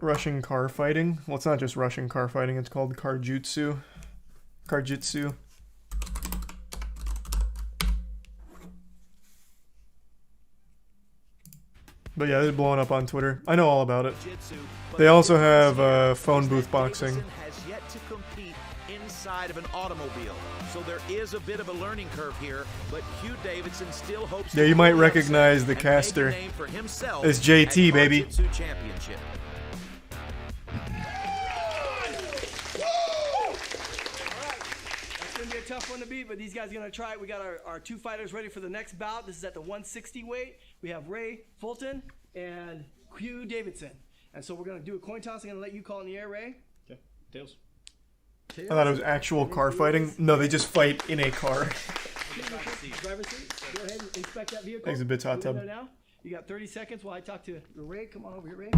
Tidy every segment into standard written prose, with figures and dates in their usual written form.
Russian car fighting. Well, it's not just Russian car fighting. It's called karjutsu. Karjitsu. But yeah, they're blowing up on Twitter. I know all about it. They also have phone booth boxing. Has yet to compete inside of an automobile, so there is a bit of a learning curve here. But Hugh Davidson still hopes. Yeah, you might recognize the caster. It's JT, baby. Championship. Tough one to beat, but these guys are going to try it. We got our two fighters ready for the next bout. This is at the 160 weight. We have Ray Fulton and Hugh Davidson. And so we're going to do a coin toss. I'm going to let you call in the air, Ray. Okay. Tails. I thought it was actual car fighting. No, they just fight in a car. Driver's seat. Go ahead and inspect that vehicle. Thanks a bit, hot tub. Now. You got 30 seconds while I talk to Ray. Come on over here, Ray.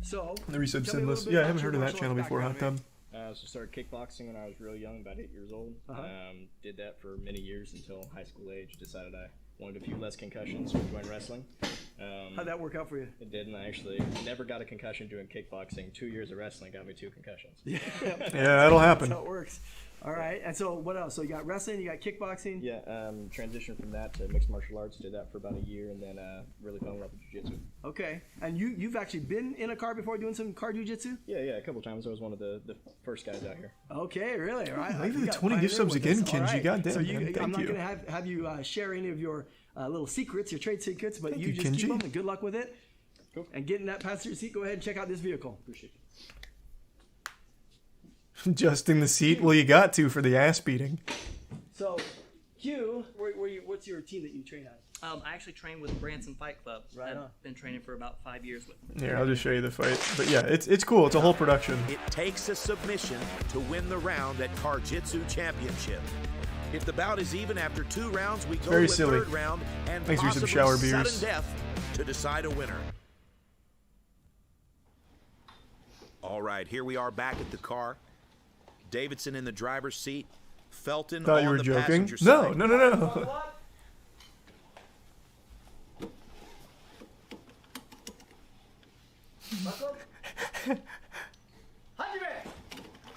So, the resub sinless. Yeah, I haven't heard of that channel before, hot tub. So started kickboxing when I was real young, about 8 years old. Did that for many years until high school age. Decided I wanted a few less concussions, so joined wrestling. How'd that work out for you? It did, and I actually never got a concussion doing kickboxing. 2 years of wrestling got me 2 concussions. Yeah, that'll happen. That's how it works. All right, and so what else? So you got wrestling, you got kickboxing. Yeah, transitioned from that to mixed martial arts. Did that for about a year, and then really fell in love with jiu-jitsu. Okay, and you've actually been in a car before doing some car jiu-jitsu? Yeah, a couple times. I was one of the first guys out here. Okay, really? All right. Maybe the 20 gift subs again, Kenji. Right. Goddamn, so man. Thank I'm not you. going to have you share any of your little secrets, your trade secrets, but Thank you just Kenji. keep them, and good luck with it. Cool. And get in that passenger seat. Go ahead and check out this vehicle. Appreciate it. Adjusting the seat? Well, you got to for the ass beating. So, Hugh, what's your team that you train at? I actually train with Branson Fight Club. Right on. I've been training for about 5 years with them. Here, I'll just show you the fight. But yeah, it's cool. It's a whole production. It takes a submission to win the round at Karjitsu Championship. If the bout is even after 2 rounds, we go Very to a silly. third round and Thanks for possibly some shower sudden beers. death to decide a winner. All right, here we are back at the car. Davidson in the driver's seat. Felton Thought on you were the joking. passenger No, side. no.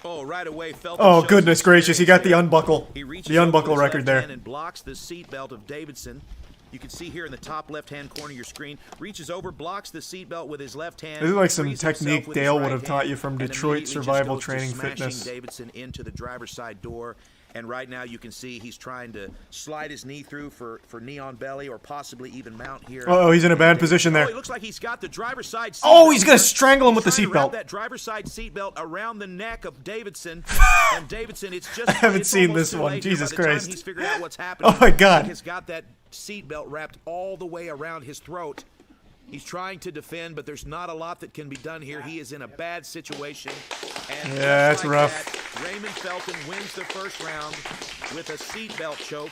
Oh, right away, Felton Oh, shows goodness his gracious. He got the experience here. unbuckle. He reaches The over unbuckle with his record left there. hand and blocks the seatbelt of Davidson. You can see here in the top left-hand corner of your screen. Reaches over, blocks the seatbelt with his left hand. This is like some frees himself technique with his Dale would right have taught hand, you from and Detroit immediately just Survival goes to Training smashing Fitness. Davidson into the driver's side door. And right now you can see he's trying to slide his knee through for knee on belly or possibly even mount here. Oh, he's in a bad position there. Oh, it looks like he's got the driver's side seatbelt. Oh, he's going to strangle him with the He's trying to wrap seatbelt. that driver's side seatbelt around the neck of Davidson. And Davidson, it's just I haven't it's seen almost this too one. late here. Jesus By the time Christ. he's figured out what's happening. Oh my God. He has got that seatbelt wrapped all the way around his throat. He's trying to defend, but there's not a lot that can be done here. He is in a bad situation. And Yeah, just that's like rough. that, Raymond Felton wins the first round with a seatbelt choke.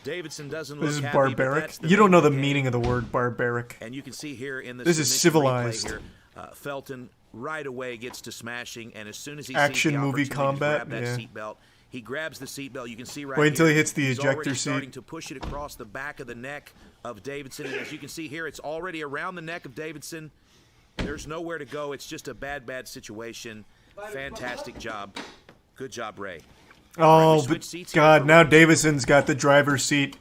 Davidson doesn't look This is happy, but barbaric. that's the You don't know the game. meaning of the word barbaric. And you can see here in the This is submission replay civilized. here, Felton right away gets to smashing, and as soon as he Action sees the movie opportunity to combat, grab that yeah. seatbelt, he grabs the seatbelt. You can see right Wait until here, he hits the he's ejector already seat. starting to push it across the back of the neck of Davidson. And as you can see here, it's already around the neck of Davidson. There's nowhere to go. It's just a bad situation. Fantastic job. Good job, Ray. Oh, switch but seats here God, for now Ray. Davidson's got the driver's seat.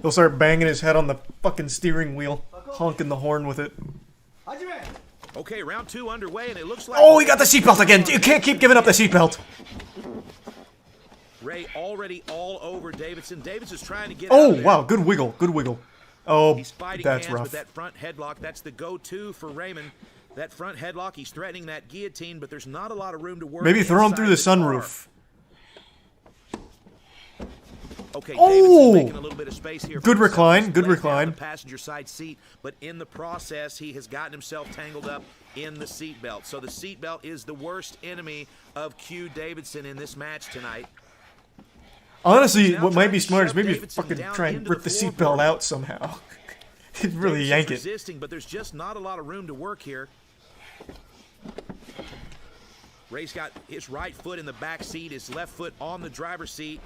He'll start banging his head on the fucking steering wheel, honking the horn with it. Okay, round 2 underway, and it looks like... Oh, he got the seatbelt again. You can't keep giving up the seatbelt. Ray already all over Davidson. Davidson's trying to get Oh, out there. wow, good wiggle, good wiggle. Oh, He's fighting that's hands rough. with that front headlock. That's the go-to for Raymond. That front headlock, he's threatening that guillotine, but there's not a lot of room to work. Maybe throw him inside through the car. sunroof. Okay, Oh! Davidson's making a little bit of space here. for Good himself. recline, He's good laying down recline. The passenger side seat, but in the process, he has gotten himself tangled up in the seatbelt. So the seatbelt is the worst enemy of Q Davidson in this match tonight. Honestly, Now what might be trying to smart is shove maybe Davidson fucking down try and into rip the the floorboard. seatbelt out somehow. He'd really Davidson's yank it. resisting, but there's just not a lot of room to work here. Ray's got his right foot in the back seat, his left foot on the driver's seat.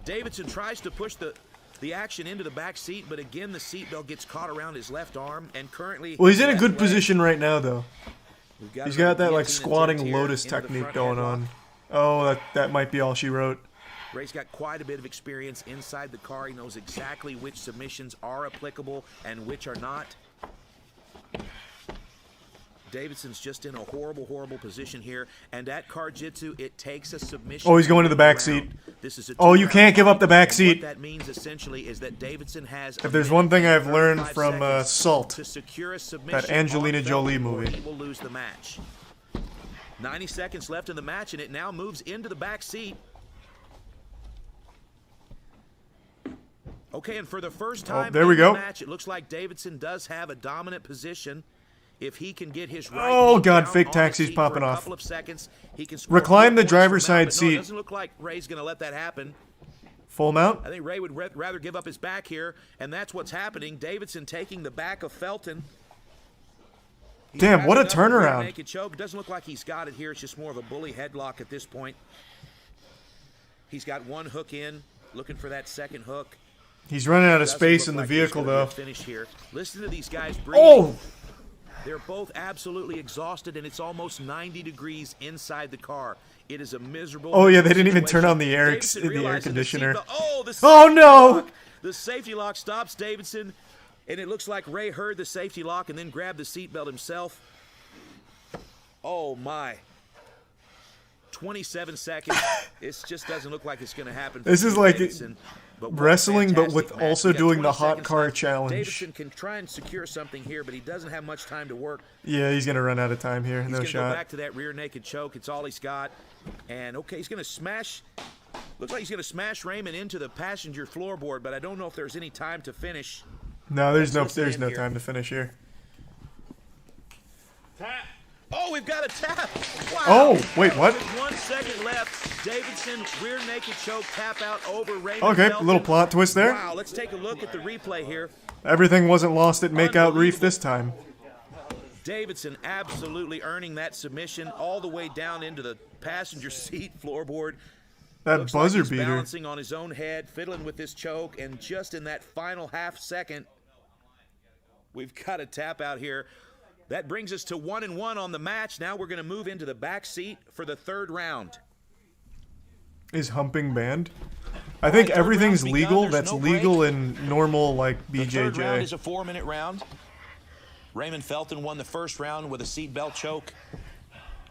Davidson tries to push the the action into the back seat, but again, the seatbelt gets caught around his left arm, and currently... Well, he's in a good position right now, though. He's got that, like, guillotine squatting attempt here lotus into the technique front going headlock. on. Oh, that might be all she wrote. Ray's got quite a bit of experience inside the car. He knows exactly which submissions are applicable and which are not. Davidson's just in a horrible, horrible position here. And at car jitsu, it takes a submission. Oh, he's going to the back seat. This is a Oh, you two-round can't give up fight, the back and seat. What that means essentially is that Davidson has. If there's one thing I've learned from 35 Salt, to secure a submission that Angelina on Jolie Felton, or movie. he will lose the match. 90 seconds left in the match, and it now moves into the back seat. Okay, and for the first time there we in go. the match, it looks like Davidson does have a dominant position. If he can get his right Oh, knee God, down fake on the taxi's seat popping for a off. couple of seconds, he can score Recline 4 the points driver's from out, side but no, seat. it doesn't look like Ray's going to let that happen. Full mount? I think Ray would rather give up his back here, and that's what's happening. Davidson taking the back of Felton. He's Damn, what a wrapping up the rear turnaround. naked choke. Doesn't look like he's got it here. It's just more of a bully headlock at this point. He's got one hook in, looking for that second hook. He's running out of Doesn't space look in the like there's vehicle, gonna be a though. finish here. Listen to these guys breathing. Oh! They're both absolutely exhausted, and it's almost 90 degrees inside the car. It is a miserable. Oh, yeah, they didn't even turn situation. on the air Davidson realizes the conditioner. seatbelt- Oh, the Oh, safety no! lock. The safety lock stops Davidson, and it looks like Ray heard the safety lock and then grabbed the seatbelt himself. Oh, my. 27 seconds. It just doesn't look like it's going to happen. This is like Davidson. But what a wrestling, but with fantastic match. also We got doing the 20 hot seconds car left. challenge. Davidson can try and secure something here, but he doesn't have much time to work. Yeah, he's going to run out of time here. He's No going to go shot. back to that rear naked choke. It's all he's got. And, okay, he's going to smash. Looks like he's going to smash Raymond into the passenger floorboard, but I don't know if there's any time to finish. No, there's Let's no listen in here. time to finish here. Oh, we've got a tap. Wow. Oh, wait, what? With 1 second left. Davidson, rear naked choke, tap out over Raymond Okay, Felton. little plot twist there. Wow, let's take a look at the replay here. Everything wasn't lost at Makeout Reef this time. Davidson absolutely earning that submission all the way down into the passenger seat floorboard. That Looks buzzer like he's beater. balancing on his own head, fiddling with this choke, and just in that final half second, we've got a tap out here. That brings us to 1-1 on the match. Now we're going to move into the back seat for the third round. Is humping banned? I think everything's round's legal begun. There's that's no break. legal in normal, like, The third round is BJJ. a 4-minute round. Raymond Felton won the first round with a seatbelt choke.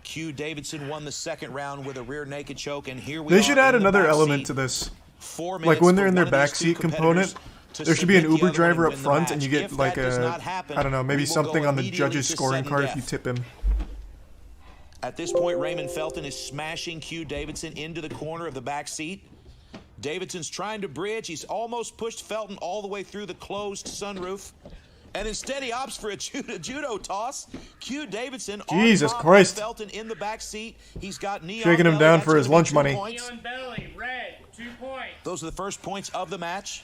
Q Davidson won the second round with a rear naked choke, and here we They are should add in the another back element seat. to this. 4 Like minutes when they're for in their one of these backseat two component, competitors to there should be an submit the Uber other one driver and up win the front, and match. you get If like that does a, not happen, I don't know, maybe we will go something on the immediately judge's to scoring sudden card if death. you tip him. At this point, Raymond Felton is smashing Q Davidson into the corner of the back seat. Davidson's trying to bridge. He's almost pushed Felton all the way through the closed sunroof. And instead he opts for a judo toss. Q Davidson Jesus on top Christ. of Felton in the back seat. He's got knee Shaking on him belly. down That's for his gonna be lunch 2 money. points. On belly, red, 2 points. Those are the first points of the match.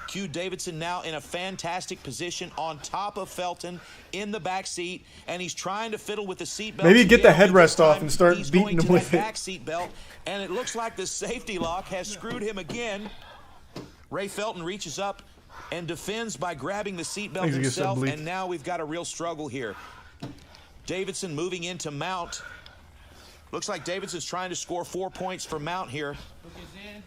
Q Davidson now in a fantastic position on top of Felton in the back seat, and he's trying to fiddle with the seatbelt. Maybe get the This headrest off time, and start he's beating going him to with that it. back seat belt, and it looks like the safety lock has screwed him again. Ray Felton reaches up and defends by grabbing the seatbelt Thanks, it gets so himself, bleak. and now we've got a real struggle here. Davidson moving into mount. Looks like Davidson's trying to score 4 points for mount here. Hook is in.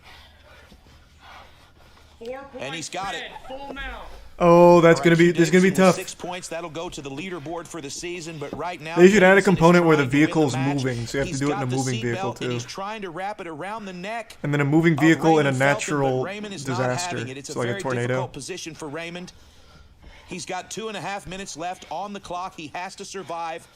4 points. And he's got red, it. Full mount. Oh, that's All gonna right, be Q this is gonna be Davidson with tough. 6 points. That'll go to the leaderboard for the season. But right now, They should add a Davidson is component where the trying to win vehicle's match. moving, so you have to He's do it in got a the moving seat vehicle, belt, and too. he's trying to wrap it around the neck. And then a moving of vehicle in a Raymond Felton, natural but Raymond is not disaster. having it. It's So a like a very tornado. difficult position for Raymond. He's got 2.5 minutes left on the clock. He has to survive.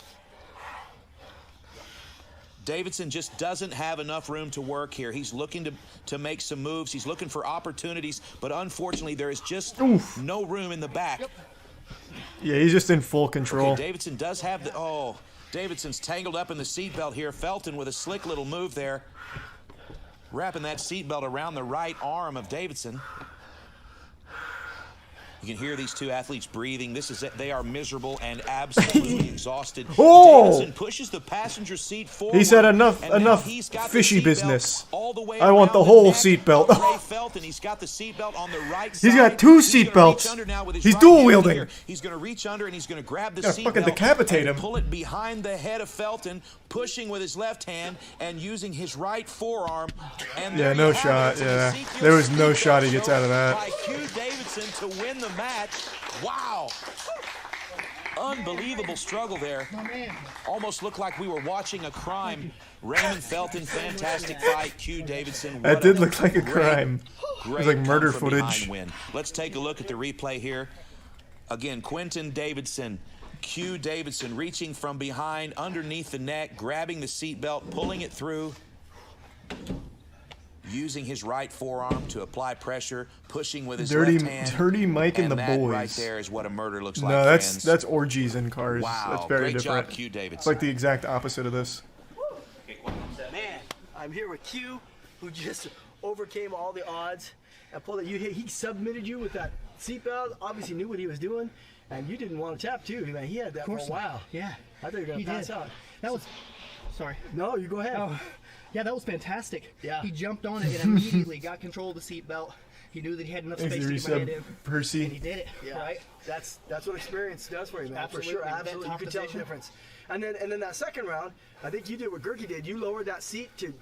Davidson just doesn't have enough room to work here. He's looking to make some moves. He's looking for opportunities, but unfortunately, there is just no room in the back. Yeah, he's just in full control. Okay, Davidson does have the... Oh, Davidson's tangled up in the seatbelt here. Felton with a slick little move there. Wrapping that seatbelt around the right arm of Davidson. You can hear these two athletes breathing. This is it. They are miserable and absolutely exhausted. Oh! Davidson pushes the passenger seat forward. He said enough and now he's got the fishy seatbelt business. all the way I want around the whole neck seatbelt. of Ray Felton. He's got the seatbelt on the right side. He's got two He's gonna seatbelts. reach under now with his He's right dual hand wielding. here. He's going to reach under and he's going to grab the Yeah, seatbelt fucking decapitate and him. pull it behind the head of Felton, pushing with his left hand and using his right forearm. And Yeah, there no you have shot, it. It's a yeah. Ezekiel There was no seatbelt shot he gets choke out of that. by Q Davidson to win the match. Wow. Unbelievable struggle there. Almost looked like we were watching a crime. Raymond Felton, fantastic fight. Q Davidson. That what did a look like a great, crime. It was great like murder come-from-behind footage. win. Let's take a look at the replay here. Again, Quentin Davidson, Q Davidson reaching from behind, underneath the neck, grabbing the seatbelt, pulling it through, using his right forearm to apply pressure, pushing with his Dirty left hand. Mike and the that boys. right there is what a murder looks like. No, friends. that's orgies in cars. Wow, That's very great different. job, Q Davidson. It's like the exact opposite of this. Man, I'm here with Q, who just overcame all the odds and pulled it. He submitted you with that seatbelt. Obviously knew what he was doing, and you didn't want to tap too. Man, he had that for a while. Yeah. I thought you were gonna He pass did. out. That was. Sorry. No, you go ahead. Oh, yeah, that was fantastic. Yeah. He jumped on it and immediately got control of the seatbelt. He knew that he had enough space to get my Resub head in, and he Percy. did it. Yeah, Right. That's what experience does for you, man. Absolutely. For sure, That absolutely. You top can tell the position. difference. And then that second round, I think you did what Gerke did. You lowered that seat to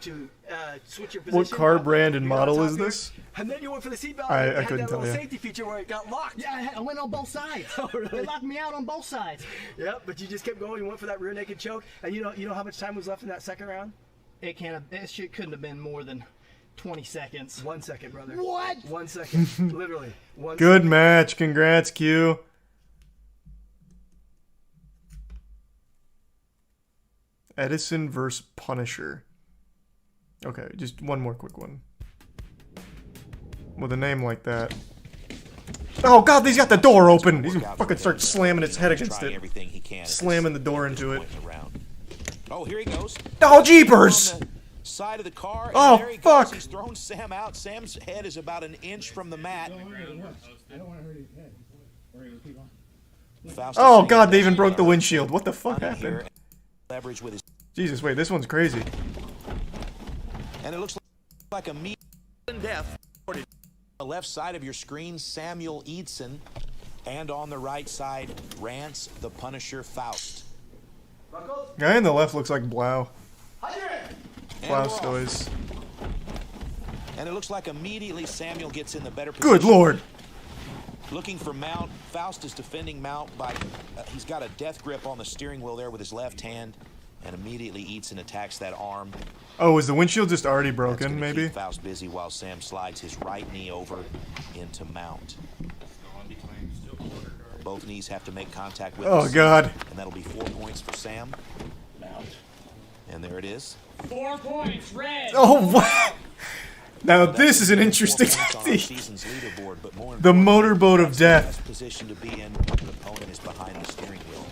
switch your position. What car brand and You got on model top is here, this? And then you went for the seatbelt. I and it had couldn't that tell little you. safety feature where it got locked. Yeah, I went on both sides. Oh, really? They locked me out on both sides. Yeah, but you just kept going. You went for that rear naked choke. And you know how much time was left in that second round? It can't have. It shit couldn't have been more than 20 seconds. 1 second, brother. What? 1 second. Literally. Good match. Congrats, Q. Edison versus Punisher. Okay, just one more quick one. With a name like that. Oh god, he's got the door open. He's gonna fucking start slamming his head against Trying it. everything he can. Slamming the door into it. Point in the round. Oh, here he goes. Oh, jeepers! On the side of the car. And Oh, there he fuck. Goes. He's thrown Sam out. Sam's head is about an inch from the mat. Faust is Oh saying god, they he even broke the doesn't windshield. What the fuck run here happened? and leverage with his, Jesus, wait, this one's crazy. and it looks like a meat and death. On the left side of your screen, Samuel Eidson, and on the right side, Rance the Punisher Faust. Guy on the left looks like Blau. And Blau we're off. Stoys. And it looks like immediately Samuel gets in the better position. Good lord. Looking for Mount. Faust is defending Mount by, he's got a death grip on the steering wheel there with his left hand, and immediately Eidson attacks that arm. Oh, is the windshield just already That's broken, gonna maybe? keep Faust busy while Sam slides his right knee over into Mount. Both knees have to make contact with Oh the god. seat, and that'll be 4 points for Sam. And there it is. 4 points, red. Oh, what? Now this is an 4 interesting points on our tactic. season's leaderboard, but more The importantly, motorboat of that's the death. best position to be in when the opponent is behind the steering wheel.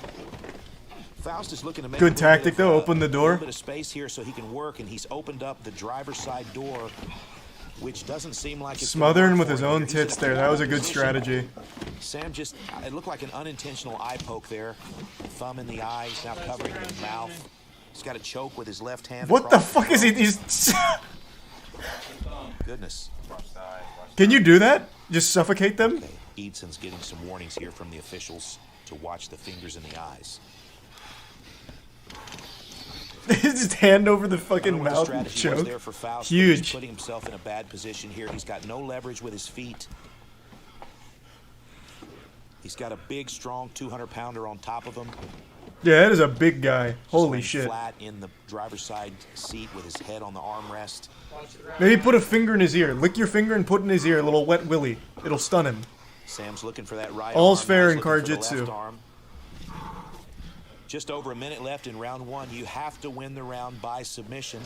Faust is looking to make Good a little tactic, bit of, though. Open the a door. little bit of space here so he can work, and he's opened up the driver's side door, which doesn't seem like it's gonna Smothering work with for his him own here. He's tits in a there. That was a good position. strategy. Sam just, it looked like an unintentional eye poke there. Thumb in the eye, he's now covering his mouth. He's got a choke with his left hand. What the across fuck is he? throat. He's... Goodness. Can you do that? Just suffocate them? Okay, Eidson's getting some warnings here from the officials to watch the fingers and the eyes. Just hand over the I don't fucking know what the mouth strategy was choke. there for Faust, but he's Huge. putting himself in a bad position here. He's got no leverage with his feet. He's got a big, strong 200-pounder on top of him. Yeah, that is a big guy. Holy laying shit. Flat in the driver's side seat with his head on the armrest. Maybe put a finger in his ear. Lick your finger and put it in his ear. A little wet willy. It'll stun him. Sam's looking for that right All's arm. fair Now in he's looking for the Car-Jitsu. left arm. Just over a minute left in round one. You have to win the round by submission.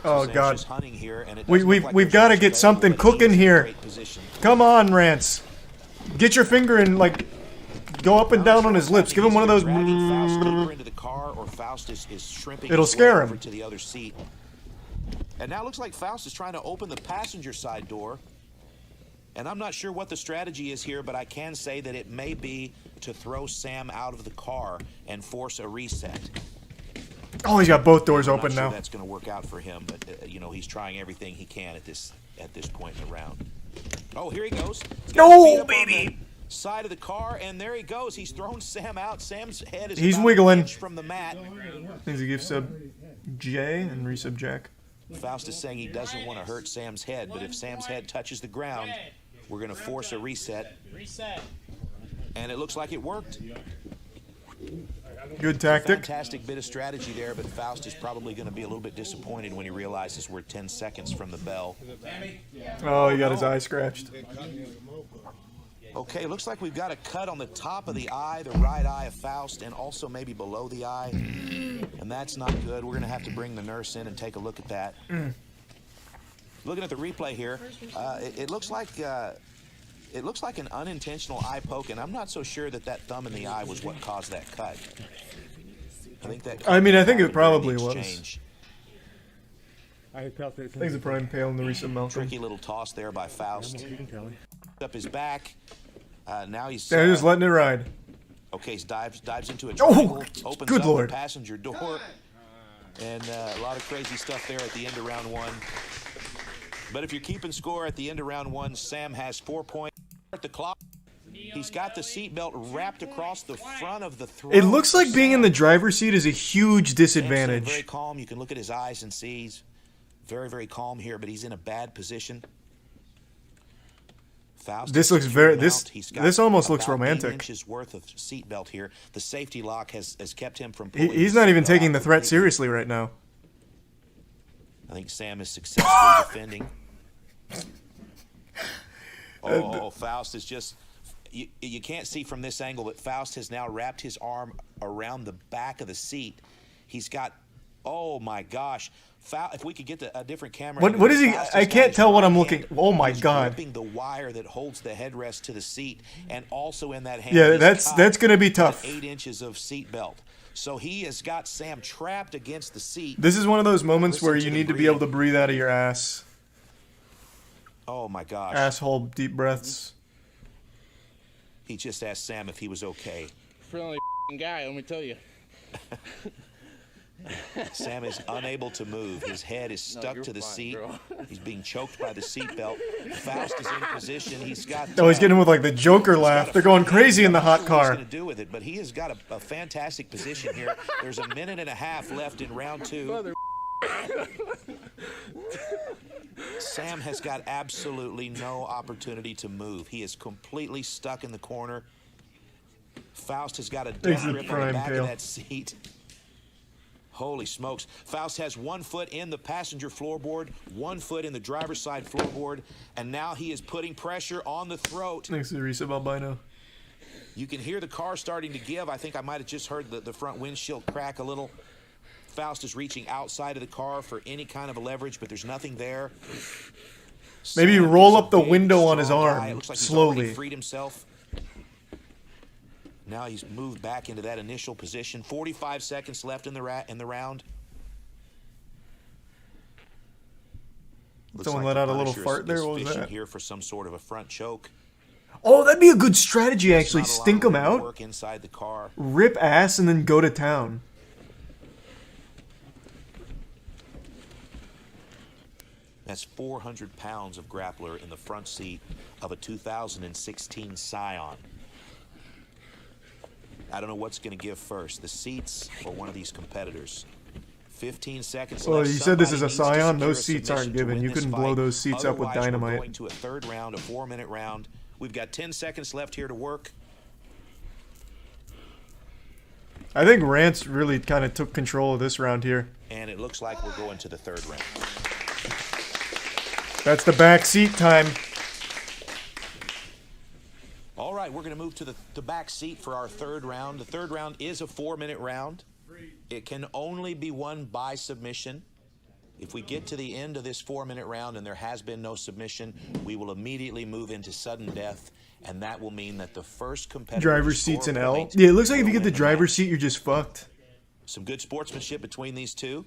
Oh Sam's god. just hunting here, and it We- doesn't we've- look like we've there's gotta much get available, something but cooking he's in here. great position. Come on, Rance. Get your finger and, like, go up and down on his lips. Give him one of those... Dragging Faust deeper into the car, or Faust is shrimping It'll his way scare over him. to the other seat. And now it looks like Faust is trying to open the passenger side door. And I'm not sure what the strategy is here, but I can say that it may be to throw Sam out of the car and force a reset. Oh, he's got both doors I'm open not sure now. that's going to work out for him, but you know, he's trying everything he can at this point in the round. Oh, here he goes. He's got his feet No, up baby. on the side of the car, and there he goes. He's thrown Sam out. Sam's head is He's about wiggling. an inch from the mat. He's a gift sub J and resub Jack. Faust is saying he doesn't want to hurt Sam's head, but if Sam's head touches the ground, we're going to force a reset. And it looks like it worked. Good tactic. Fantastic bit of strategy there, but Faust is probably going to be a little bit disappointed when he realizes we're 10 seconds from the bell. Oh, he got his eye scratched. Okay, looks like we've got a cut on the top of the eye, the right eye of Faust, and also maybe below the eye. And that's not good. We're going to have to bring the nurse in and take a look at that. Looking at the replay here, it looks like an unintentional eye poke, and I'm not so sure that thumb in the eye was what caused that cut. I think that. I mean, I think it probably was. Exchange. Thanks to Prime Pale and the resub Malcolm. Tricky little toss there by Faust. Up his back. Now he's. They're just letting it ride. Okay, he dives into a Oh, triangle, opens good up lord. the passenger door, and a lot of crazy stuff there at the end of round one. But if you're keeping score at the end of round one, Sam has 4 points. At the clock, he's got the seatbelt wrapped across the front of the throat. It looks like being in the driver's seat is a huge Sam's disadvantage. very calm. You can look at his eyes and see he's very, very calm here, but he's in a bad position. Faust This looks secure very- this- mount. He's got this almost looks about 8 romantic. inches worth of seatbelt here. The safety lock has kept him from. He's not even taking the threat seriously right now. I think Sam is successfully defending. Oh, Faust is just... You can't see from this angle, but Faust has now wrapped his arm around the back of the seat. He's got... Oh, my gosh. If we could get a different camera... What is he? Faust has I got can't his tell what I'm right looking. hand. Oh my He's god. gripping the wire that holds the headrest to the seat, and also in that hand... Yeah, he's that's gonna be got tough. 8 inches of seat belt. So he has got Sam trapped against the seat. This is one of those moments Listen where to you the need to be able to breathe out of your ass. Oh, my gosh. Asshole deep breaths. He just asked Sam if he was okay. Friendly guy, let me tell you. Sam is unable to move. His head is stuck to the seat. girl. He's being choked by the seatbelt. Faust is in position. He's got. Oh, he's getting with like the Joker laugh. They're going crazy in the hot What car. he's going to do with it, but he has got a fantastic position here. There's a minute and a half left in round two. Sam has got absolutely no opportunity to move. He is completely stuck in the corner. Faust has got a death Thanks to grip on the Prime back Pale. of that seat. Holy smokes. Faust has 1 foot in the passenger floorboard, 1 foot in the driver's side floorboard, and now he is putting pressure on the throat. Thanks to the resub albino. You can hear the car starting to give. I think I might have just heard the front windshield crack a little. Faust is reaching outside of the car for any kind of a leverage, but there's nothing there. Maybe Sam roll is a up the big, window on his strong arm guy. It looks like he's already slowly. freed himself. Now he's moved back into that initial position. 45 seconds left in the round. Looks Someone like let the out a little Punisher fart there? is What was fishing that? here for some sort of a front choke. Oh, that'd be a good strategy actually. Not a lot Stink of him room to out, work inside the car. rip ass, and then go to town. That's 400 pounds of grappler in the front seat of a 2016 Scion. I don't know what's going to give first, the seats or one of these competitors. 15 seconds Well, left. you said this is a Somebody needs to Scion. secure Those a seats submission aren't to given. win You this couldn't blow fight. those seats up with Otherwise, dynamite. We're going to a third round, a 4-minute round. We've got 10 seconds left here to work. I think Rance really kind of took control of this round here. And it looks like we're going to the third round. That's the back seat time. All right, we're going to move to the back seat for our third round. The third round is a 4-minute round. It can only be won by submission. If we get to the end of this 4-minute round and there has been no submission, we will immediately move into sudden death, and that will mean that the first competitor... Driver's to score seat's an a L. point Yeah, it looks like if will you get the win driver's match. seat, you're just fucked. Some good sportsmanship between these two.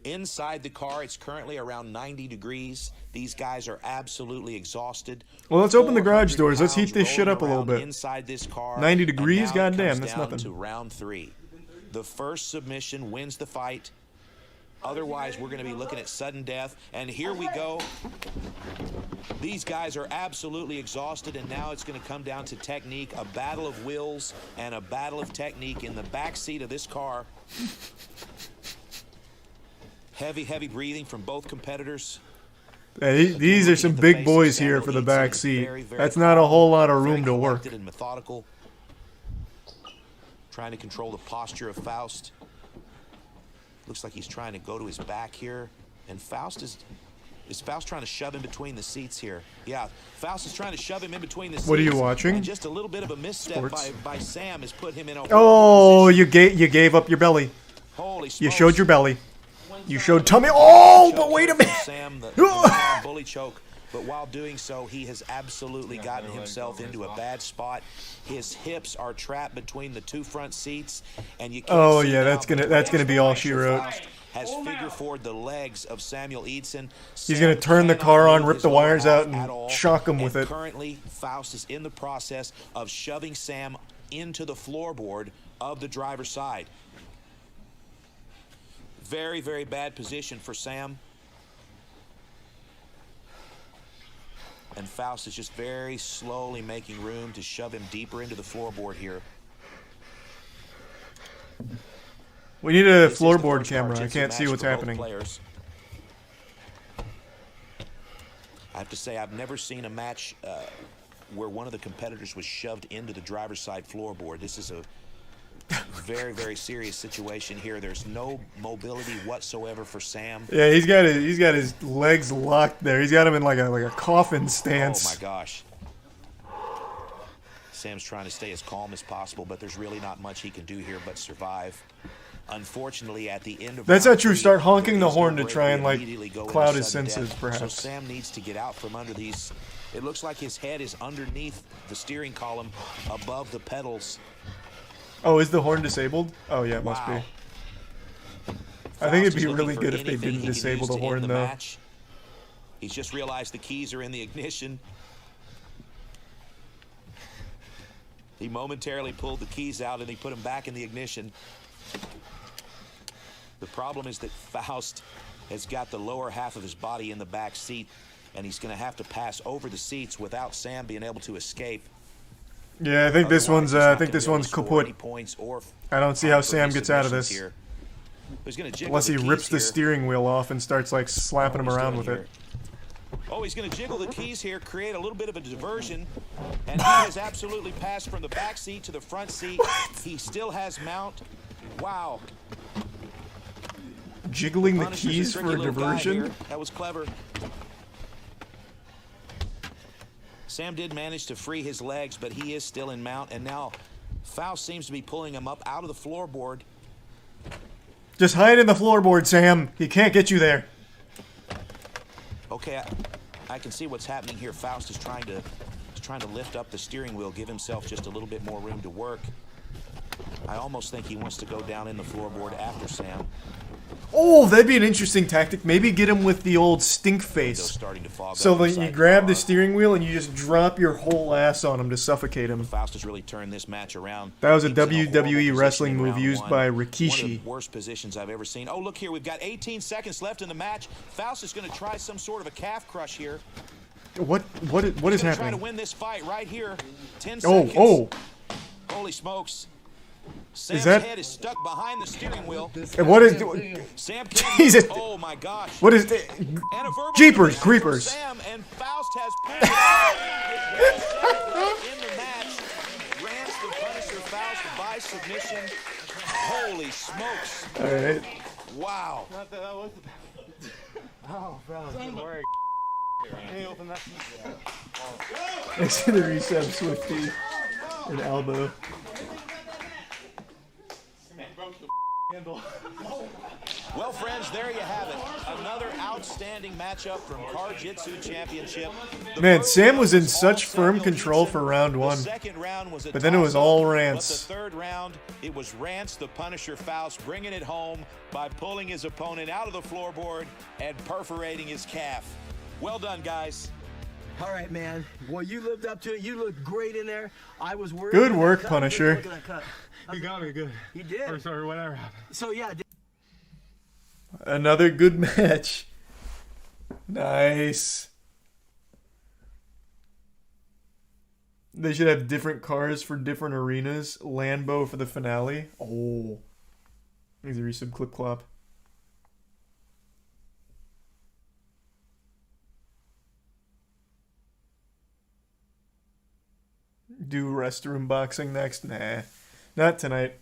Inside the car, it's currently around 90 degrees. These guys are absolutely exhausted. Well, let's open the garage 400 doors. Let's heat this pounds shit up a little rolling bit. Inside this car, 90 and degrees? now it Goddamn, comes that's down nothing. to round 3. The first submission wins the fight. Otherwise, we're going to be looking at sudden death. And here we go. These guys are absolutely exhausted, and now it's going to come down to technique, a battle of wills and a battle of technique in the back seat of this car. Heavy, heavy breathing from both competitors. Hey, these are some big boys here for the back seat. That's not a whole lot of room to work. And methodical, trying to control the posture of Faust. Looks like he's trying to go to his back here, and Faust is Faust trying to shove him between the seats here? Yeah, Faust is trying to shove him in between the seats. What are you watching? And just a little bit of a misstep by Sam has put him in a Oh, you gave up your belly. Holy smokes. You showed your belly. You showed tummy. Oh, but wait a minute. Sam, the bully choke. But while doing so, he has absolutely gotten himself into a bad spot. His hips are trapped between the 2 front seats, and you can't Oh see yeah, now, that's gonna be all she wrote. Faust has figure forward the legs of Samuel Eidson. He's gonna turn the car on, rip the wires out, and shock him with it. Currently, Faust is in the process of shoving Sam into the floorboard of the driver's side. Very, very bad position for Sam. And Faust is just very slowly making room to shove him deeper into the floorboard here. We need a floorboard camera. I can't see what's happening. Players. I have to say, I've never seen a match where one of the competitors was shoved into the driver's side floorboard. This is a very, very serious situation here. There's no mobility whatsoever for Sam. Yeah, he's got his legs locked there. He's got him in like a coffin stance. Oh my gosh. Sam's trying to stay as calm as possible, but there's really not much he can do here but survive. Unfortunately, at the end of That's round not true. 3, Start honking the there's no horn to break. try We and like immediately go into cloud his sudden senses, death. perhaps. So Sam needs to get out from under these. It looks like his head is underneath the steering column, above the pedals. Oh, is the horn disabled? Oh yeah, it must be. Wow. I think it'd Faust be is really looking for good if they anything didn't he can disable use the to end horn the though. match. He's just realized the keys are in the ignition. He momentarily pulled the keys out and he put them back in the ignition. The problem is that Faust has got the lower half of his body in the back seat, and he's going to have to pass over the seats without Sam being able to escape. Yeah, I think this one's kaput. I don't see how Sam gets out of this. Unless he rips the steering wheel off and starts like slapping him around with it. Oh, he's going to jiggle the keys here, create a little bit of a diversion. And he has absolutely passed from the back seat to the front seat. He still has mount. Wow. Jiggling the Punisher's keys a for a tricky little guy diversion? here. That was clever. Sam did manage to free his legs, but he is still in mount. And now Faust seems to be pulling him up out of the floorboard. Just hide in the floorboard, Sam. He can't get you there. Okay, I can see what's happening here. Faust is trying to lift up the steering wheel, give himself just a little bit more room to work. I almost think he wants to go down in the floorboard after Sam. Oh, that'd be an interesting tactic. Maybe get him with the old stink face. So that you grab the steering wheel and you just drop your whole ass on him to suffocate him. Faust has really turned this match around. That was a WWE wrestling move used by Rikishi. One of the worst positions I've ever seen. Oh, look here. We've got 18 seconds left in the match. Faust is going to try some sort of a calf crush here. What is He's happening? trying to win this fight right here. 10 seconds. Oh. Holy smokes. Sam's that- head is stuck behind the steering wheel. And what is... Sam can't Jesus. move. Oh my gosh. What is... And a verbal Jeepers, submission creepers. from Sam, and Faust has pulled in the match. Grants the Punisher Faust by submission. Holy smokes. Alright. Wow. Next to the reset Swifty. An elbow. Well, friends, there you have it. Another outstanding matchup from Car Jitsu Championship. Man, Sam was in such firm control for round one. The second round was a but then it was all Rance. But the third round, it was Rance the Punisher Faust bringing it home by pulling his opponent out of the floorboard and perforating his calf. Well done, guys. All right, man. Well, you lived up to it. You looked great in there. I was worried. Good work, Punisher. Look at that cut. You got me good. He did. Or sorry, whatever happened. So, yeah. Another good match. Nice. They should have different cars for different arenas. Lambo for the finale. Oh. Needs to be some clip clop. Do restroom boxing next? Nah. Not tonight.